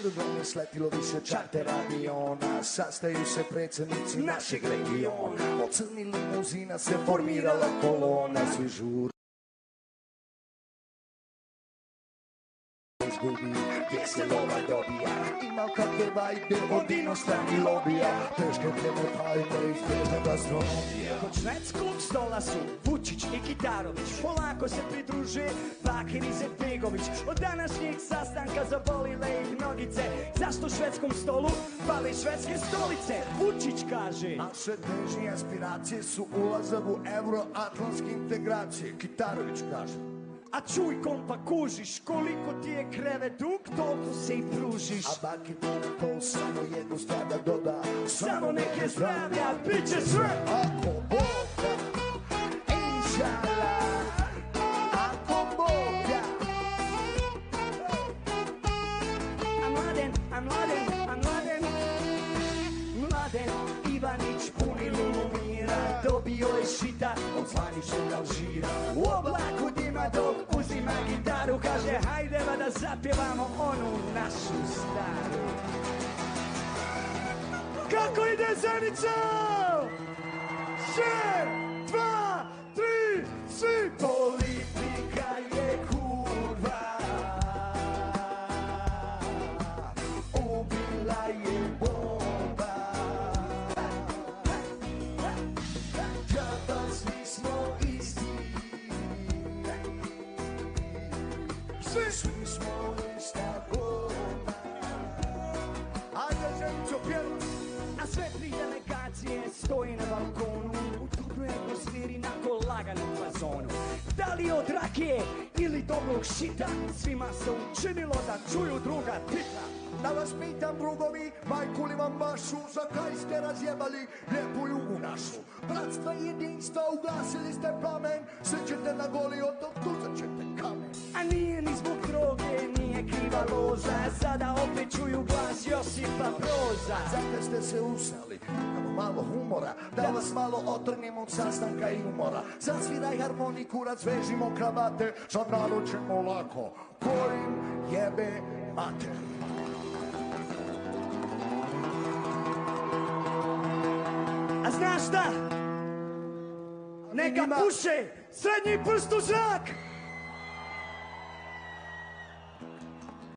međuvremenu sletilo više čarter aviona, sastaju se predsjednici našeg regiona, od crnih limuzina se formirala kolona, svi žur izgubi, gdje se lova dobija, imao kakve vajbe od inostranih lobija, teške teme fajne izbježna gastronomija. Kod švedskog stola su Vučić i Kitarović, polako se pridruže Bakir i Zetbegović. Od današnjeg sastanka zabolile ih nogice, zašto švedskom stolu pali švedske stolice? Vučić kaže: naše težnje aspiracije su ulazak u euroatlantske integracije. Kitarović kaže: a čuj kompa kužiš, koliko ti je kreve dug, toliko se i pružiš. A Bakir na to samo jednu stvar da doda, samo neke zdravlja, bit će sve. Ako Bog da, inšala, ako Bog da. Mladen Ivanić puni lumira, dobio je šita od zvaničnog Alžira. U oblaku dima dok uzima gitaru, kaže hajde va da zapjevamo onu našu staru. Kako ide Zenica? 6, 2, 3, svi! Politika je kurva, ubila je bomba. Džaba svi smo isti, svi smo ista goma. Ajde, Zenico, pjevaj! A sve tri delegacije stoji na balkonu, u dobroj atmosferi na laganom fazonu. Da li od rakije ili dobrog šita, svima se učinilo da čuju druga tita. Da vas pitam, drugovi, majku li vam vašu, za kaj ste razjebali lijepu jugu našu? Bratstva i jedinstva, ugasili ste plamen, sve ćete na goli otok, tuzat ćete kamen. A nije ni zbog droge, nije kriva loza, sada opet čuju glas Josipa Broza. Zato ste se usali, imamo malo humora, da vas malo otrnemo od sastanka i umora. Zasviraj harmoniku, razvežimo kravate, sad naručimo lako, kojim jebe mater. A znaš šta? Neka puše, srednji prst u zrak!